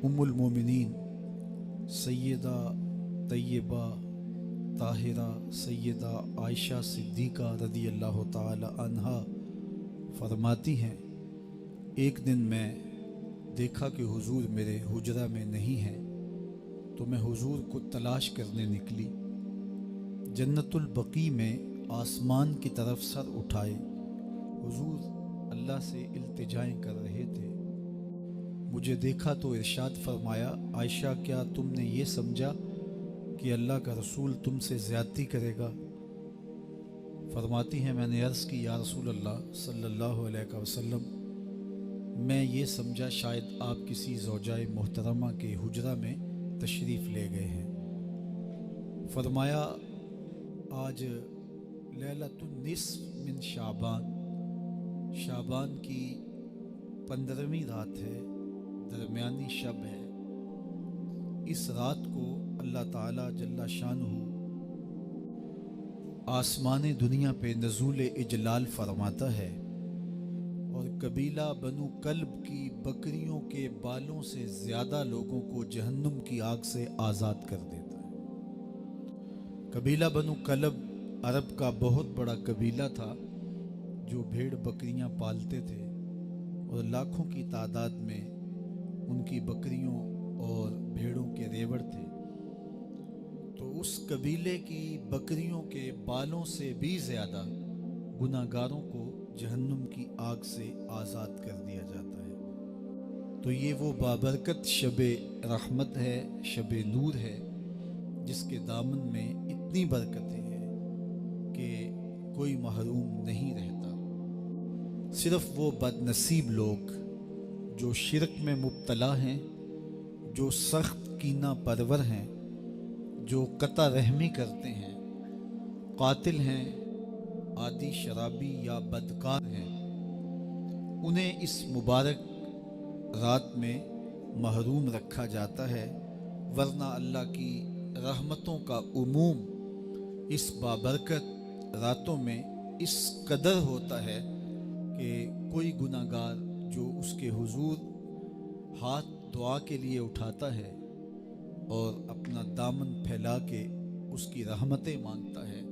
ام المومنین سیدہ طیبہ طاہرہ سیدہ عائشہ صدیقہ رضی اللہ تعالی عنہا فرماتی ہیں، ایک دن میں دیکھا کہ حضور میرے حجرہ میں نہیں ہیں، تو میں حضور کو تلاش کرنے نکلی۔ جنت البقیع میں آسمان کی طرف سر اٹھائے حضور اللہ سے التجائیں کر رہے تھے۔ مجھے دیکھا تو ارشاد فرمایا، عائشہ کیا تم نے یہ سمجھا کہ اللہ کا رسول تم سے زیادتی کرے گا؟ فرماتی ہیں میں نے عرض کی یا رسول اللہ صلی اللہ علیہ وسلم، میں یہ سمجھا شاید آپ کسی زوجائے محترمہ کے حجرہ میں تشریف لے گئے ہیں۔ فرمایا آج لیلۃ النصف من شعبان کی 15ویں رات ہے، درمیانی شب ہے۔ اس رات کو اللہ تعالی جل شانہ آسمان دنیا پہ نزول اجلال فرماتا ہے اور قبیلہ بنو کلب کی بکریوں کے بالوں سے زیادہ لوگوں کو جہنم کی آگ سے آزاد کر دیتا ہے۔ قبیلہ بنو کلب عرب کا بہت بڑا قبیلہ تھا جو بھیڑ بکریاں پالتے تھے اور لاکھوں کی تعداد میں ان کی بکریوں اور بھیڑوں کے ریوڑ تھے۔ تو اس قبیلے کی بکریوں کے بالوں سے بھی زیادہ گناہ گاروں کو جہنم کی آگ سے آزاد کر دیا جاتا ہے۔ تو یہ وہ بابرکت شب رحمت ہے، شب نور ہے، جس کے دامن میں اتنی برکتیں ہیں کہ کوئی محروم نہیں رہتا۔ صرف وہ بد نصیب لوگ جو شرک میں مبتلا ہیں، جو سخت کینہ پرور ہیں، جو قطع رحمی کرتے ہیں، قاتل ہیں، عادی شرابی یا بدکار ہیں، انہیں اس مبارک رات میں محروم رکھا جاتا ہے، ورنہ اللہ کی رحمتوں کا عموم اس بابرکت راتوں میں اس قدر ہوتا ہے کہ کوئی گناہ گار جو اس کے حضور ہاتھ دعا کے لیے اٹھاتا ہے اور اپنا دامن پھیلا کے اس کی رحمتیں مانگتا ہے،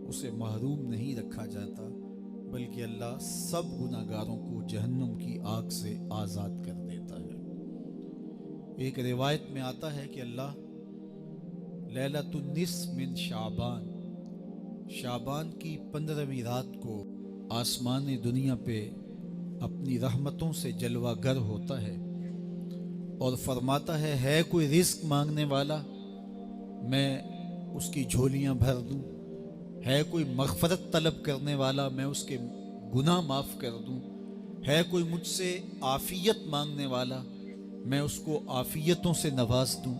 اسے محروم نہیں رکھا جاتا، بلکہ اللہ سب گناہ گاروں کو جہنم کی آگ سے آزاد کر دیتا ہے۔ ایک روایت میں آتا ہے کہ اللہ لیلۃ النصف من شعبان کی 15ویں رات کو آسمان دنیا پہ اپنی رحمتوں سے جلوہ گر ہوتا ہے اور فرماتا ہے کوئی رزق مانگنے والا، میں اس کی جھولیاں بھر دوں، ہے کوئی مغفرت طلب کرنے والا، میں اس کے گناہ معاف کر دوں، ہے کوئی مجھ سے عافیت مانگنے والا، میں اس کو عافیتوں سے نواز دوں،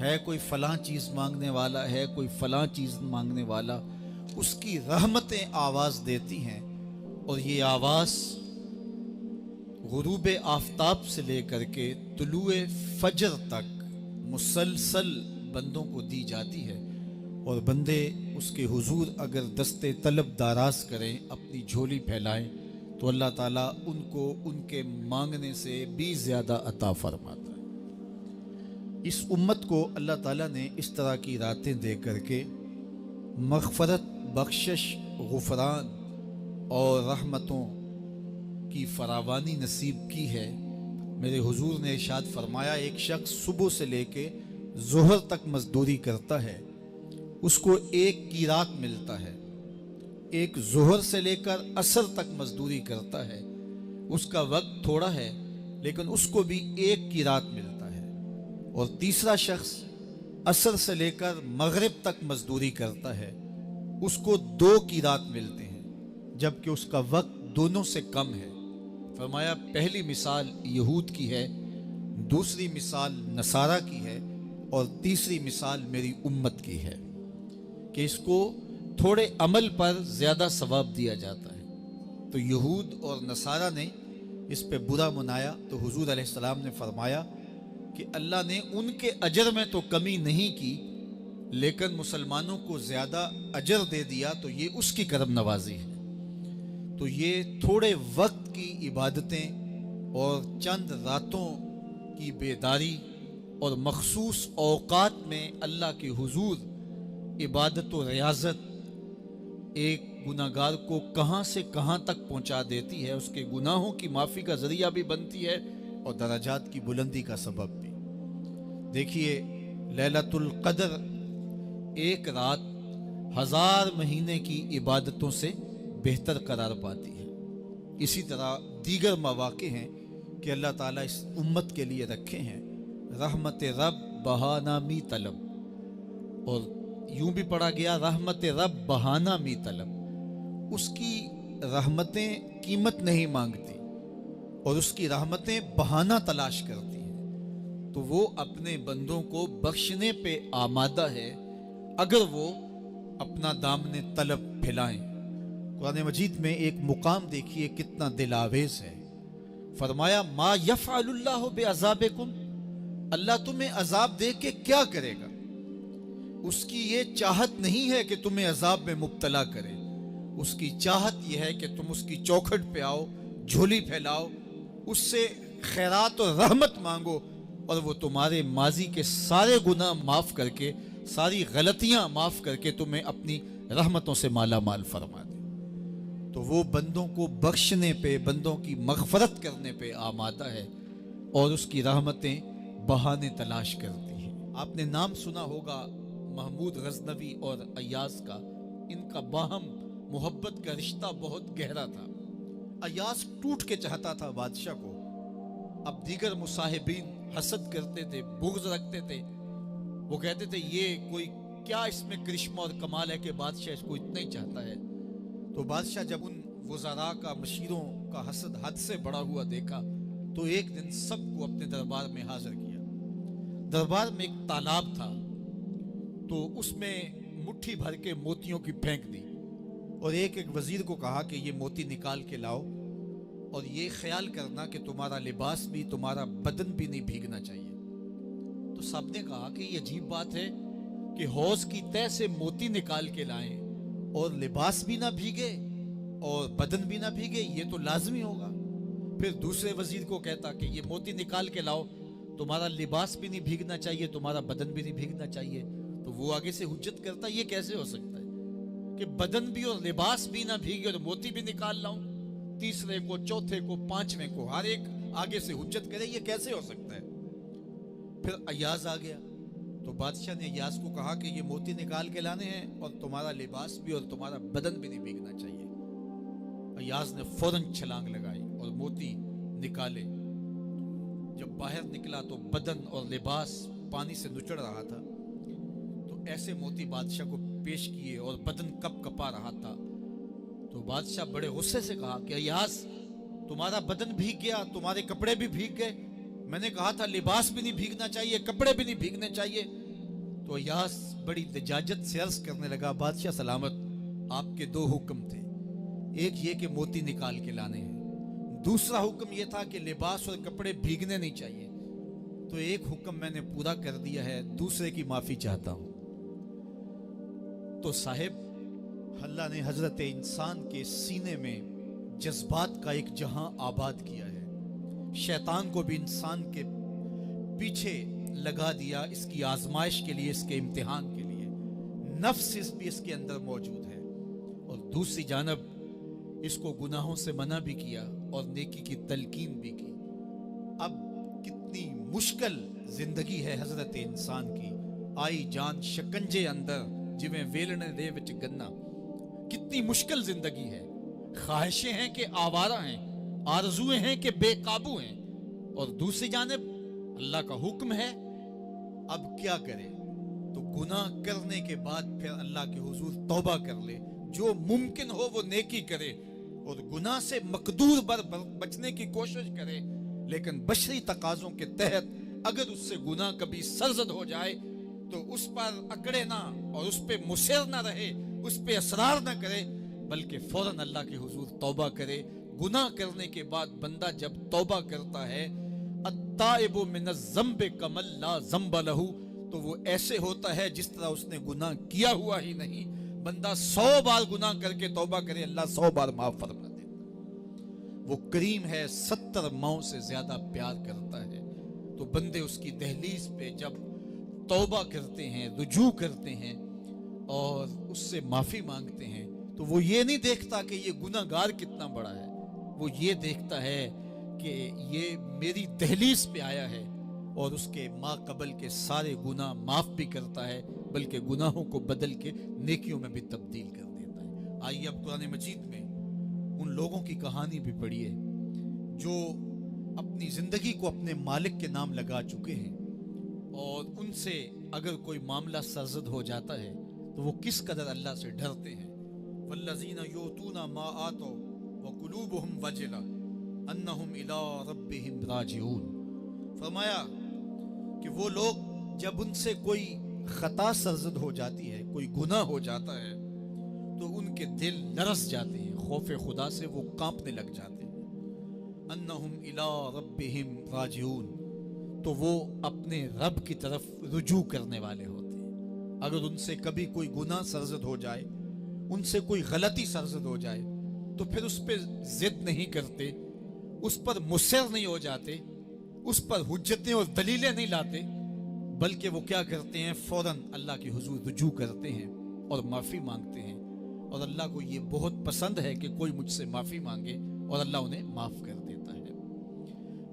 ہے کوئی فلاں چیز مانگنے والا، ہے کوئی فلاں چیز مانگنے والا، اس کی رحمتیں آواز دیتی ہیں اور یہ آواز غروب آفتاب سے لے کر کے طلوع فجر تک مسلسل بندوں کو دی جاتی ہے، اور بندے اس کے حضور اگر دستے طلب دراز کریں، اپنی جھولی پھیلائیں، تو اللہ تعالیٰ ان کو ان کے مانگنے سے بھی زیادہ عطا فرماتا ہے۔ اس امت کو اللہ تعالیٰ نے اس طرح کی راتیں دے کر کے مغفرت، بخشش، غفران اور رحمتوں کی فراوانی نصیب کی ہے۔ میرے حضور نے ارشاد فرمایا، ایک شخص صبح سے لے کے ظہر تک مزدوری کرتا ہے، اس کو ایک قیراط ملتا ہے۔ ایک ظہر سے لے کر عصر تک مزدوری کرتا ہے، اس کا وقت تھوڑا ہے لیکن اس کو بھی ایک قیراط ملتا ہے۔ اور تیسرا شخص عصر سے لے کر مغرب تک مزدوری کرتا ہے، اس کو 2 قیراط ملتے ہیں، جبکہ اس کا وقت دونوں سے کم ہے۔ فرمایا پہلی مثال یہود کی ہے، دوسری مثال نصارہ کی ہے، اور تیسری مثال میری امت کی ہے کہ اس کو تھوڑے عمل پر زیادہ ثواب دیا جاتا ہے۔ تو یہود اور نصارہ نے اس پہ برا منایا، تو حضور علیہ السلام نے فرمایا کہ اللہ نے ان کے اجر میں تو کمی نہیں کی، لیکن مسلمانوں کو زیادہ اجر دے دیا، تو یہ اس کی کرم نوازی ہے۔ تو یہ تھوڑے وقت کی عبادتیں اور چند راتوں کی بیداری اور مخصوص اوقات میں اللہ کے حضور عبادت و ریاضت ایک گناہگار کو کہاں سے کہاں تک پہنچا دیتی ہے، اس کے گناہوں کی معافی کا ذریعہ بھی بنتی ہے اور درجات کی بلندی کا سبب بھی۔ دیکھیے لیلۃ القدر ایک رات 1000 مہینے کی عبادتوں سے بہتر قرار پاتی ہے۔ اسی طرح دیگر مواقع ہیں کہ اللہ تعالیٰ اس امت کے لیے رکھے ہیں، رحمت رب بہانہ می طلب، اور یوں بھی پڑھا گیا رحمت رب بہانہ می طلب۔ اس کی رحمتیں قیمت نہیں مانگتی اور اس کی رحمتیں بہانہ تلاش کرتی ہیں، تو وہ اپنے بندوں کو بخشنے پہ آمادہ ہے اگر وہ اپنا دامن طلب پھیلائیں۔ قرآن مجید میں ایک مقام دیکھیے کتنا دل آویز ہے، فرمایا ما یفعل اللہ بعذابکم، اللہ تمہیں عذاب دے کے کیا کرے گا؟ اس کی یہ چاہت نہیں ہے کہ تمہیں عذاب میں مبتلا کرے، اس کی چاہت یہ ہے کہ تم اس کی چوکھٹ پہ آؤ، جھولی پھیلاؤ، اس سے خیرات اور رحمت مانگو، اور وہ تمہارے ماضی کے سارے گناہ معاف کر کے، ساری غلطیاں معاف کر کے تمہیں اپنی رحمتوں سے مالا مال فرما دے۔ تو وہ بندوں کو بخشنے پہ، بندوں کی مغفرت کرنے پہ آمادہ ہے اور اس کی رحمتیں بہانے تلاش کرتی ہیں۔ آپ نے نام سنا ہوگا محمود غزنوی اور ایاز کا، ان کا باہم محبت کا رشتہ بہت گہرا تھا۔ ایاز ٹوٹ کے چاہتا تھا بادشاہ کو، اب دیگر مصاحبین حسد کرتے تھے، بغض رکھتے تھے، وہ کہتے تھے یہ کوئی کیا اس میں کرشمہ اور کمال ہے کہ بادشاہ اس کو اتنا ہی چاہتا ہے۔ تو بادشاہ جب ان وزراء کا، مشیروں کا حسد حد سے بڑا ہوا دیکھا تو ایک دن سب کو اپنے دربار میں حاضر کیا۔ دربار میں ایک تالاب تھا، تو اس میں مٹھی بھر کے موتیوں کی پھینک دی، اور ایک وزیر کو کہا کہ یہ موتی نکال کے لاؤ، اور یہ خیال کرنا کہ تمہارا لباس بھی، تمہارا بدن بھی نہیں بھیگنا چاہیے۔ تو سب نے کہا کہ یہ عجیب بات ہے کہ حوض کی تہہ سے موتی نکال کے لائیں اور لباس بھی نہ بھیگے اور بدن بھی نہ بھیگے، یہ تو لازمی ہوگا۔ پھر دوسرے وزیر کو کہتا کہ یہ موتی نکال کے لاؤ، تمہارا لباس بھی نہیں بھیگنا چاہیے، تمہارا بدن بھی نہیں بھیگنا چاہیے۔ تو وہ آگے سے حجت کرتا یہ کیسے ہو سکتا ہے کہ بدن بھی اور لباس بھی نہ بھیگے اور موتی بھی نکال لاؤں؟ تیسرے کو، چوتھے کو، پانچویں کو، ہر ایک آگے سے حجت کرے یہ کیسے ہو سکتا ہے؟ پھر ایاز آ گیا، تو بادشاہ نے ایاز کو کہا کہ یہ موتی نکال کے لانے ہیں اور تمہارا لباس بھی اور تمہارا بدن بھی نہیں بھیگنا چاہیے۔ ایاز نے فوراً چھلانگ لگائی اور موتی نکالے۔ جب باہر نکلا تو بدن اور لباس پانی سے نچڑ رہا تھا، تو ایسے موتی بادشاہ کو پیش کیے اور بدن کپ کپا رہا تھا۔ تو بادشاہ بڑے غصے سے کہا کہ ایاز تمہارا بدن بھیگ گیا، تمہارے کپڑے بھی بھیگ گئے، میں نے کہا تھا لباس بھی نہیں بھیگنا چاہیے، کپڑے بھی نہیں بھیگنے چاہیے۔ تو ایاز بڑی لجاجت سے عرض کرنے لگا بادشاہ سلامت، آپ کے دو حکم تھے، ایک یہ کہ موتی نکال کے لانے ہیں، دوسرا حکم یہ تھا کہ لباس اور کپڑے بھیگنے نہیں چاہیے۔ تو ایک حکم میں نے پورا کر دیا ہے، دوسرے کی معافی چاہتا ہوں۔ تو صاحب اللہ نے حضرت انسان کے سینے میں جذبات کا ایک جہاں آباد کیا ہے، شیطان کو بھی انسان کے پیچھے لگا دیا اس کی آزمائش کے لیے، اس کے امتحان کے لیے، نفس بھی اس کے اندر موجود ہے، اور دوسری جانب اس کو گناہوں سے منع بھی کیا اور نیکی کی تلقین بھی کی۔ اب کتنی مشکل زندگی ہے حضرت انسان کی، آئی جان شکنجے اندر جویں ویلنے دے وچ گنا، کتنی مشکل زندگی ہے، خواہشیں ہیں کہ آوارہ ہیں، آرزویں ہیں کہ بے قابو ہیں، اور دوسری جانب اللہ کا حکم ہے۔ اب کیا کرے؟ تو گناہ کرنے کے بعد پھر اللہ کے حضور توبہ کر لے، جو ممکن ہو وہ نیکی کرے، اور گناہ سے مقدور بچنے کی کوشش کرے، لیکن بشری تقاضوں کے تحت اگر اس سے گناہ کبھی سرزد ہو جائے تو اس پر اکڑے نہ اور اس پہ مصر نہ رہے، اس پہ اصرار نہ کرے، بلکہ فوراً اللہ کے حضور توبہ کرے۔ گناہ کرنے کے بعد بندہ جب توبہ کرتا ہے، التائب من الذنب کمن لا ذنب لہ، تو وہ ایسے ہوتا ہے جس طرح اس نے گناہ کیا ہوا ہی نہیں۔ بندہ 100 بار گناہ کر کے توبہ کرے، اللہ 100 بار معاف فرما دے۔ وہ کریم ہے، 70 ماؤں سے زیادہ پیار کرتا ہے۔ تو بندے اس کی دہلیز پہ جب توبہ کرتے ہیں، رجوع کرتے ہیں اور اس سے معافی مانگتے ہیں، تو وہ یہ نہیں دیکھتا کہ یہ گناہ گار کتنا بڑا ہے، وہ یہ دیکھتا ہے کہ یہ میری دہلیز پہ آیا ہے اور اس کے ما قبل کے سارے گناہ معاف بھی کرتا ہے، بلکہ گناہوں کو بدل کے نیکیوں میں بھی تبدیل کر دیتا ہے۔ آئیے اب قرآن مجید میں ان لوگوں کی کہانی بھی پڑھیے جو اپنی زندگی کو اپنے مالک کے نام لگا چکے ہیں، اور ان سے اگر کوئی معاملہ سرزد ہو جاتا ہے تو وہ کس قدر اللہ سے ڈرتے ہیں۔ والذین یؤتون ما آتوا وقلوبہم وجلہ انہم الی ربہم راجعون۔ فرمایا کہ وہ لوگ جب ان سے کوئی خطا سرزد ہو جاتی ہے، کوئی گناہ ہو جاتا ہے، تو ان کے دل لرز جاتے ہیں، خوف خدا سے وہ کانپنے لگ جاتے ہیں۔ انہم الی ربہم راجعون، تو وہ اپنے رب کی طرف رجوع کرنے والے ہوتے ہیں۔ اگر ان سے کبھی کوئی گناہ سرزد ہو جائے، ان سے کوئی غلطی سرزد ہو جائے، تو پھر اس پہ ضد نہیں کرتے، اس پر مصر نہیں ہو جاتے، اس پر حجتیں اور دلیلیں نہیں لاتے، بلکہ وہ کیا کرتے ہیں، فوراً اللہ کے حضور رجوع کرتے ہیں اور معافی مانگتے ہیں، اور اللہ کو یہ بہت پسند ہے کہ کوئی مجھ سے معافی مانگے، اور اللہ انہیں معاف کر دیتا ہے۔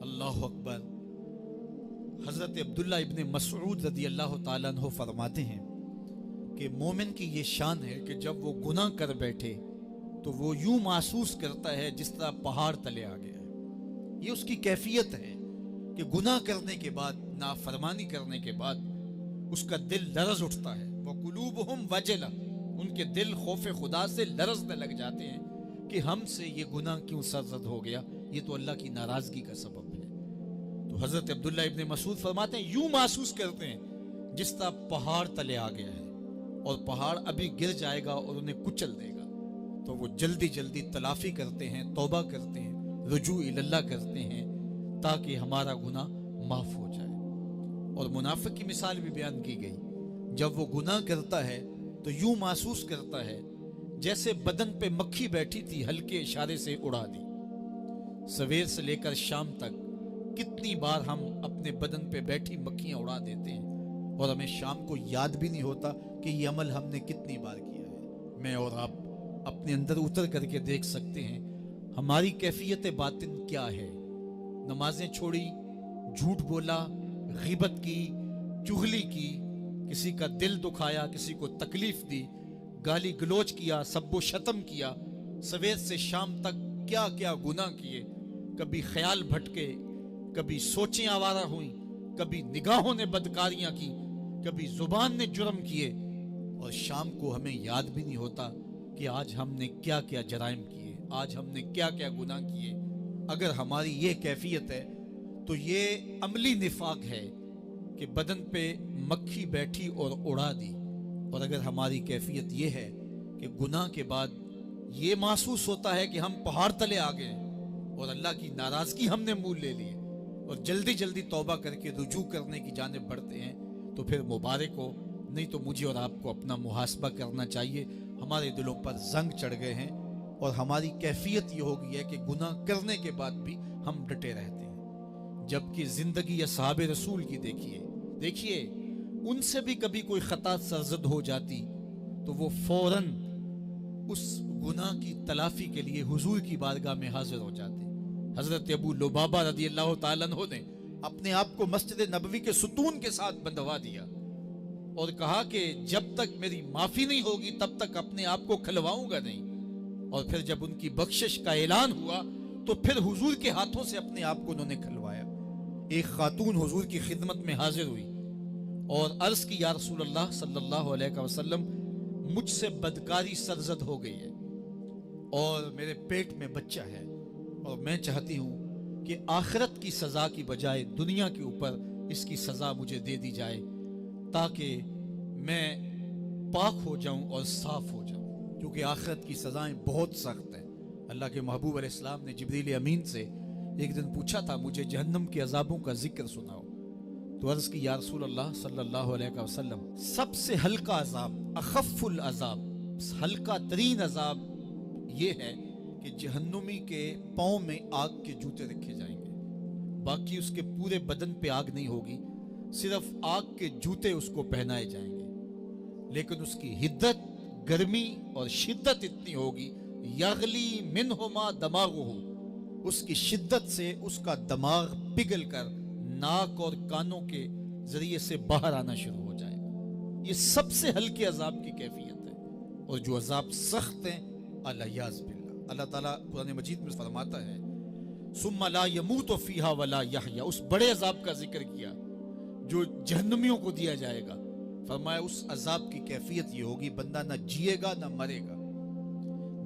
اللہ اکبر۔ حضرت عبداللہ ابن مسعود رضی اللہ تعالیٰ عنہ فرماتے ہیں کہ مومن کی یہ شان ہے کہ جب وہ گناہ کر بیٹھے تو وہ یوں محسوس کرتا ہے جس طرح پہاڑ تلے آ گیا ہے۔ یہ اس کی کیفیت ہے کہ گناہ کرنے کے بعد، نافرمانی کرنے کے بعد اس کا دل لرز اٹھتا ہے۔ وَقُلُوبُهُمْ وَجِلَةٌ، ان کے دل خوف خدا سے لرزنے لگ جاتے ہیں کہ ہم سے یہ گناہ کیوں سرزد ہو گیا، یہ تو اللہ کی ناراضگی کا سبب ہے۔ تو حضرت عبداللہ ابن مسعود فرماتے ہیں یوں محسوس کرتے ہیں جس طرح پہاڑ تلے آ گیا ہے، اور پہاڑ ابھی گر جائے گا اور انہیں کچل دے گا، تو وہ جلدی جلدی تلافی کرتے ہیں، توبہ کرتے ہیں، رجوع اللہ کرتے ہیں تاکہ ہمارا گناہ معاف ہو جائے۔ اور منافق کی مثال بھی بیان کی گئی، جب وہ گناہ کرتا ہے تو یوں محسوس کرتا ہے جیسے بدن پہ مکھی بیٹھی تھی، ہلکے اشارے سے اڑا دی۔ سویر سے لے کر شام تک کتنی بار ہم اپنے بدن پہ بیٹھی مکھیاں اڑا دیتے ہیں، اور ہمیں شام کو یاد بھی نہیں ہوتا کہ یہ عمل ہم نے کتنی بار کیا ہے۔ میں اور آپ اپنے اندر اتر کر کے دیکھ سکتے ہیں ہماری کیفیت باطن کیا ہے۔ نمازیں چھوڑی، جھوٹ بولا، غیبت کی، چغلی کی، کسی کا دل دکھایا، کسی کو تکلیف دی، گالی گلوچ کیا، سب و شتم کیا، سویر سے شام تک کیا کیا گناہ کیے، کبھی خیال بھٹکے، کبھی سوچیں آوارہ ہوئیں، کبھی نگاہوں نے بدکاریاں کی، کبھی زبان نے جرم کیے، اور شام کو ہمیں یاد بھی نہیں ہوتا کہ آج ہم نے کیا کیا جرائم کیے، آج ہم نے کیا کیا گناہ کیے۔ اگر ہماری یہ کیفیت ہے تو یہ عملی نفاق ہے کہ بدن پہ مکھی بیٹھی اور اڑا دی۔ اور اگر ہماری کیفیت یہ ہے کہ گناہ کے بعد یہ محسوس ہوتا ہے کہ ہم پہاڑ تلے آ گئے اور اللہ کی ناراضگی ہم نے مول لے لی اور جلدی جلدی توبہ کر کے رجوع کرنے کی جانب بڑھتے ہیں، تو پھر مبارک ہو، نہیں تو مجھے اور آپ کو اپنا محاسبہ کرنا چاہیے۔ ہمارے دلوں پر زنگ چڑھ گئے ہیں اور ہماری کیفیت یہ ہو گئی ہے کہ گناہ کرنے کے بعد بھی ہم ڈٹے رہتے ہیں، جبکہ زندگی اصحاب رسول کی دیکھیے ان سے بھی کبھی کوئی خطا سرزد ہو جاتی تو وہ فوراً اس گناہ کی تلافی کے لیے حضور کی بارگاہ میں حاضر ہو جاتے۔ حضرت ابو لبابہ رضی اللہ تعالیٰ عنہ نے اپنے آپ کو مسجد نبوی کے ستون کے ساتھ بندھوا دیا اور کہا کہ جب تک میری معافی نہیں ہوگی تب تک اپنے آپ کو کھلواؤں گا نہیں۔ اور پھر جب ان کی بخشش کا اعلان ہوا تو پھر حضور کے ہاتھوں سے اپنے آپ کو انہوں نے کھلوایا۔ ایک خاتون حضور کی خدمت میں حاضر ہوئی اور عرض کی، یا رسول اللہ صلی اللہ علیہ وسلم، مجھ سے بدکاری سرزد ہو گئی ہے اور میرے پیٹ میں بچہ ہے، اور میں چاہتی ہوں کہ آخرت کی سزا کی بجائے دنیا کے اوپر اس کی سزا مجھے دے دی جائے تاکہ میں پاک ہو جاؤں اور صاف ہو جاؤں، کیونکہ آخرت کی سزائیں بہت سخت ہیں۔ اللہ کے محبوب علیہ السلام نے جبریل امین سے ایک دن پوچھا تھا، مجھے جہنم کے عذابوں کا ذکر سناؤ، تو عرض کی، یا رسول اللہ صلی اللہ علیہ وسلم، سب سے ہلکا عذاب، اخف العذاب، ہلکا ترین عذاب یہ ہے کہ جہنمی کے پاؤں میں آگ کے جوتے رکھے جائیں گے، باقی اس کے پورے بدن پہ آگ نہیں ہوگی، صرف آگ کے جوتے اس کو پہنائے جائیں گے، لیکن اس کی حدت، گرمی اور شدت اتنی ہوگی، یغلی منہما دماغہ، اس کی شدت سے اس کا دماغ پگھل کر ناک اور کانوں کے ذریعے سے باہر آنا شروع ہو جائے گا۔ یہ سب سے ہلکے عذاب کی کیفیت ہے، اور جو عذاب سخت ہیں، الیاذ باللہ۔ اللہ تعالیٰ قرآن مجید میں فرماتا ہے ثم لا يموت فیہا ولا یحیا، اس بڑے عذاب کا ذکر کیا جو جہنمیوں کو دیا جائے گا۔ فرمایا اس عذاب کی کیفیت یہ ہوگی، بندہ نہ جیے گا نہ مرے گا۔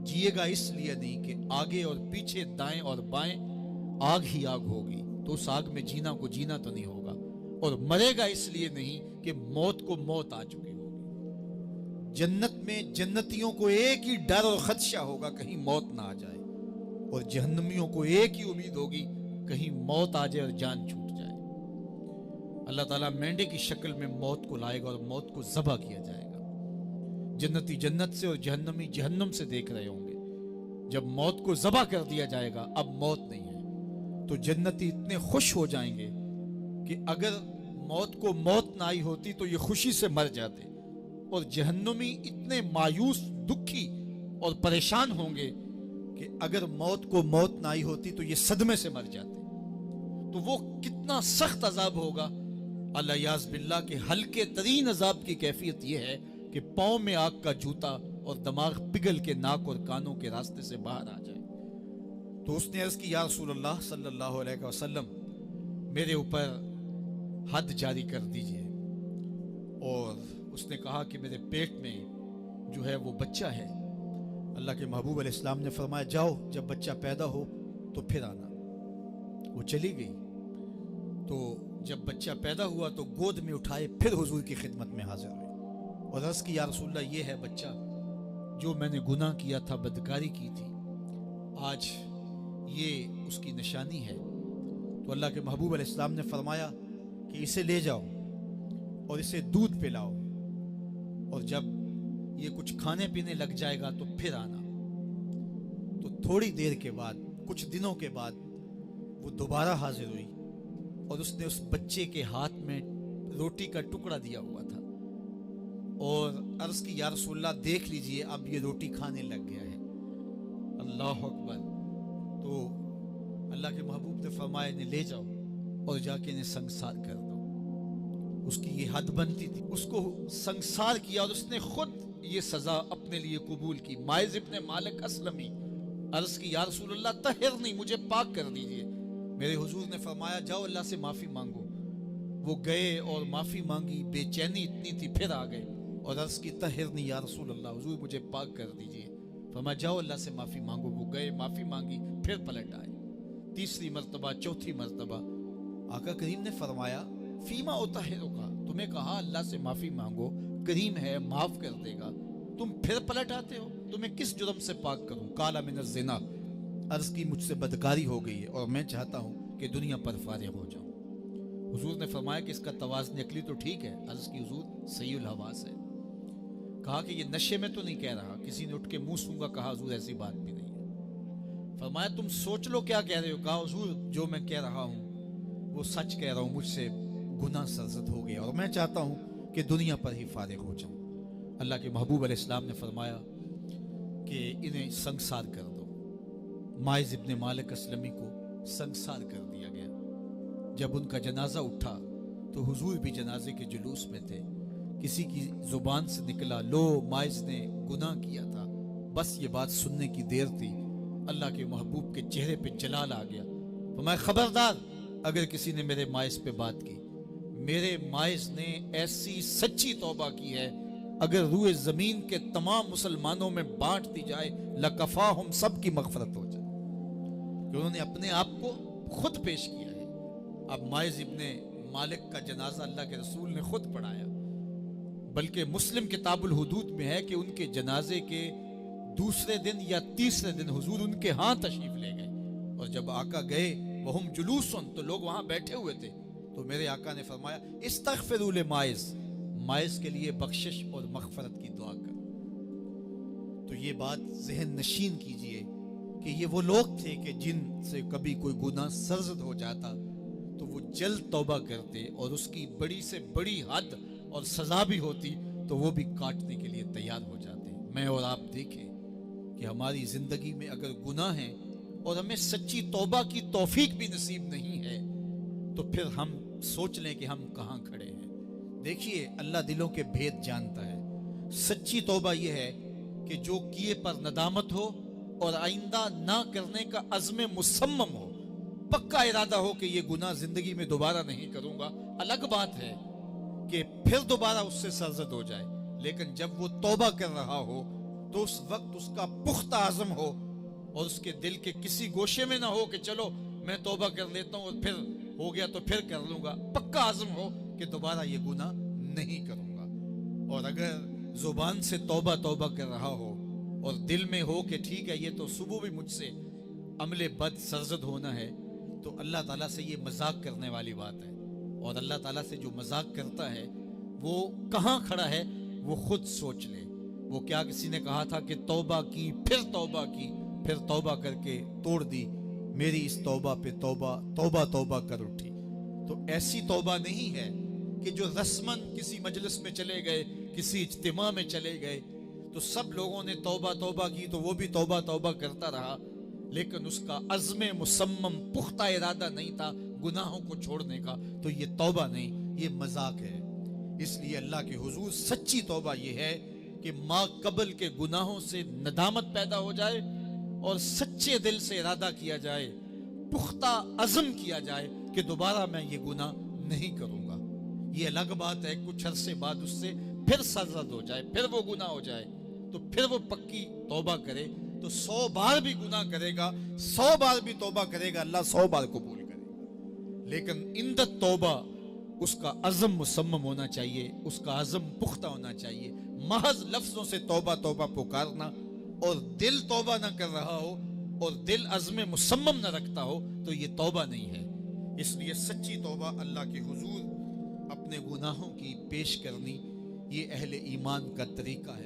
جیے گا اس لیے نہیں کہ آگے اور پیچھے، دائیں اور بائیں آگ ہی آگ ہوگی، تو اس آگ میں جینا کو جینا تو نہیں ہوگا، اور مرے گا اس لیے نہیں کہ موت کو موت آ چکی ہوگی۔ جنت میں جنتیوں کو ایک ہی ڈر اور خدشہ ہوگا کہیں موت نہ آ جائے، اور جہنمیوں کو ایک ہی امید ہوگی کہیں موت آ جائے اور جان چھوٹ جائے۔ اللہ تعالیٰ مینڈے کی شکل میں موت کو لائے گا اور موت کو ذبح کیا جائے گا۔ جنتی جنت سے اور جہنمی جہنم سے دیکھ رہے ہوں گے، جب موت کو ذبح کر دیا جائے گا، اب موت نہیں ہے، تو جنتی اتنے خوش ہو جائیں گے کہ اگر موت کو موت نہ آئی ہوتی تو یہ خوشی سے مر جاتے، اور جہنمی اتنے مایوس، دکھی اور پریشان ہوں گے کہ اگر موت کو موت نہ آئی ہوتی تو یہ صدمے سے مر جاتے۔ تو وہ کتنا سخت عذاب ہوگا، الیاذ باللہ، کہ ہلکے ترین عذاب کی کیفیت یہ ہے کہ پاؤں میں آگ کا جوتا اور دماغ پگھل کے ناک اور کانوں کے راستے سے باہر آ جائے۔ تو اس نے عرض کی، یا رسول اللہ صلی اللہ علیہ وسلم، میرے اوپر حد جاری کر دیجئے۔ اور اس نے کہا کہ میرے پیٹ میں جو ہے وہ بچہ ہے۔ اللہ کے محبوب علیہ السلام نے فرمایا، جاؤ جب بچہ پیدا ہو تو پھر آنا۔ وہ چلی گئی، تو جب بچہ پیدا ہوا تو گود میں اٹھائے پھر حضور کی خدمت میں حاضر ہوئے اور عرض کی، یا رسول اللہ، یہ ہے بچہ جو میں نے گناہ کیا تھا، بدکاری کی تھی، آج یہ اس کی نشانی ہے۔ تو اللہ کے محبوب علیہ السلام نے فرمایا کہ اسے لے جاؤ اور اسے دودھ پلاؤ، اور جب یہ کچھ کھانے پینے لگ جائے گا تو پھر آنا۔ تو تھوڑی دیر کے بعد، کچھ دنوں کے بعد، وہ دوبارہ حاضر ہوئی اور اس نے اس بچے کے ہاتھ میں روٹی کا ٹکڑا دیا ہوا تھا، اور عرض کی، یا رسول اللہ، دیکھ لیجئے اب یہ روٹی کھانے لگ گیا ہے۔ اللہ اکبر۔ تو اللہ کے محبوب نے فرمایا، انہیں لے جاؤ اور جا کے انہیں سنگسار کر دو۔ اس کی یہ حد بنتی تھی، اس کو سنگسار کیا، اور اس نے خود یہ سزا اپنے لیے قبول کی۔ مائز ابن مالک اسلمی عرض کی، یا رسول اللہ، طہرنی، مجھے پاک کر دیجئے۔ میرے حضور نے فرمایا، جاؤ اللہ سے معافی مانگو۔ وہ گئے اور معافی مانگی، بے چینی اتنی تھی، پھر آ گئے اور عرض کی، طہرنی یا رسول اللہ، حضور مجھے پاک کر دیجئے۔ فرمایا، جاؤ اللہ سے معافی مانگو۔ وہ گئے، معافی مانگی، پھر پلٹ آئے، تیسری مرتبہ، چوتھی مرتبہ۔ آقا کریم نے فرمایا، فیما اطہرک، تمہیں کہا اللہ سے معافی مانگو، کریم ہے، معاف کر دے گا، تم پھر پلٹ آتے ہو، تمہیں کس جرم سے پاک کروں؟ قال من الزنا، عرض کی، مجھ سے بدکاری ہو گئی ہے اور میں چاہتا ہوں کہ دنیا پر فارغ ہو جاؤں۔ حضور نے فرمایا کہ اس کا توازن عقلی تو ٹھیک ہے؟ عرض کی، حضور صحیح الحواس ہے۔ کہا کہ یہ نشے میں تو نہیں کہہ رہا، کسی نے اٹھ کے منہ سونگا؟ کہا حضور ایسی بات بھی نہیں ہے۔ فرمایا تم سوچ لو کیا کہہ رہے ہو؟ کہا حضور جو میں کہہ رہا ہوں وہ سچ کہہ رہا ہوں، مجھ سے گناہ سرزد ہو گیا اور میں چاہتا ہوں کہ دنیا پر ہی فارغ ہو جاؤں۔ اللہ کے محبوب علیہ السلام نے فرمایا کہ انہیں سنگسار کر دو۔ مائز ابن مالک اسلمی کو سنگسار کر دیا گیا۔ جب ان کا جنازہ اٹھا تو حضور بھی جنازے کے جلوس میں تھے۔ کسی کی زبان سے نکلا، لو مائز نے گناہ کیا تھا، بس یہ بات سننے کی دیر تھی، اللہ کے محبوب کے چہرے پہ جلال آ گیا۔ فرمایا، خبردار اگر کسی نے میرے مائز پہ بات کی، میرے مائز نے ایسی سچی توبہ کی ہے، اگر روئے زمین کے تمام مسلمانوں میں بانٹ دی جائے، لکفاہم، سب کی مغفرت ہو جائے، کہ انہوں نے اپنے آپ کو خود پیش کیا ہے۔ اب مائز ابن مالک کا جنازہ اللہ کے رسول نے خود پڑھایا، بلکہ مسلم کتاب الحدود میں ہے کہ ان کے جنازے کے دوسرے دن یا تیسرے دن حضور ان کے ہاں تشریف لے گئے، اور جب آقا گئے وہم جلوسن، تو لوگ وہاں بیٹھے ہوئے تھے، تو میرے آقا نے فرمایا، استغفروا لمائز، مائز کے لیے بخشش اور مغفرت کی دعا کر۔ تو یہ بات ذہن نشین کیجئے کہ یہ وہ لوگ تھے کہ جن سے کبھی کوئی گناہ سرزد ہو جاتا تو وہ جلد توبہ کرتے اور اس کی بڑی سے بڑی حد اور سزا بھی ہوتی تو وہ بھی کاٹنے کے لیے تیار ہو جاتے. میں اور آپ دیکھیں کہ ہماری زندگی میں اگر گناہ ہیں اور ہمیں سچی توبہ کی توفیق بھی نصیب نہیں ہے تو پھر ہم سوچ لیں کہ ہم کہاں کھڑے ہیں. دیکھیے اللہ دلوں کے بھید جانتا ہے. سچی توبہ یہ ہے کہ جو کیے پر ندامت ہو اور آئندہ نہ کرنے کا عزم مصمم ہو, پکا ارادہ ہو کہ یہ گناہ زندگی میں دوبارہ نہیں کروں گا. الگ بات ہے کہ پھر دوبارہ اس سے سرزد ہو جائے, لیکن جب وہ توبہ کر رہا ہو تو اس وقت اس کا پختہ عزم ہو اور اس کے دل کے کسی گوشے میں نہ ہو کہ چلو میں توبہ کر لیتا ہوں اور پھر ہو گیا تو پھر کر لوں گا. پکا عزم ہو کہ دوبارہ یہ گناہ نہیں کروں گا. اور اگر زبان سے توبہ توبہ کر رہا ہو اور دل میں ہو کہ ٹھیک ہے یہ تو صبح بھی مجھ سے عمل بد سرزد ہونا ہے, تو اللہ تعالیٰ سے یہ مذاق کرنے والی بات ہے. اور اللہ تعالیٰ سے جو مذاق کرتا ہے وہ کہاں کھڑا ہے وہ خود سوچ لے. وہ کیا کسی نے کہا تھا کہ توبہ کی پھر توبہ کر کے توڑ دی, میری اس توبہ پہ توبہ توبہ توبہ کر اٹھی. تو ایسی توبہ نہیں ہے کہ جو رسماً کسی مجلس میں چلے گئے, کسی اجتماع میں چلے گئے تو سب لوگوں نے توبہ توبہ کی تو وہ بھی توبہ توبہ کرتا رہا, لیکن اس کا عزم مصمم پختہ ارادہ نہیں تھا گناہوں کو چھوڑنے کا. تو یہ توبہ نہیں, یہ مذاق ہے. اس لیے اللہ کے حضور سچی توبہ یہ ہے کہ ما قبل کے گناہوں سے ندامت پیدا ہو جائے اور سچے دل سے ارادہ کیا جائے, پختہ عزم کیا جائے کہ دوبارہ میں یہ گناہ نہیں کروں گا. یہ الگ بات ہے کچھ عرصے بعد اس سے پھر سرزد ہو جائے, پھر وہ گناہ ہو جائے تو پھر وہ پکی توبہ کرے تو 100 بار بھی گناہ کرے گا, 100 بار بھی توبہ کرے گا, اللہ 100 بار قبول کرے گا. لیکن اندت توبہ اس کا عزم مصمم ہونا چاہیے, اس کا عزم پختہ ہونا چاہیے. محض لفظوں سے توبہ توبہ پکارنا اور دل توبہ نہ کر رہا ہو اور دل عزم مصمم نہ رکھتا ہو تو یہ توبہ نہیں ہے. اس لیے سچی توبہ اللہ کے حضور اپنے گناہوں کی پیش کرنی, یہ اہل ایمان کا طریقہ ہے.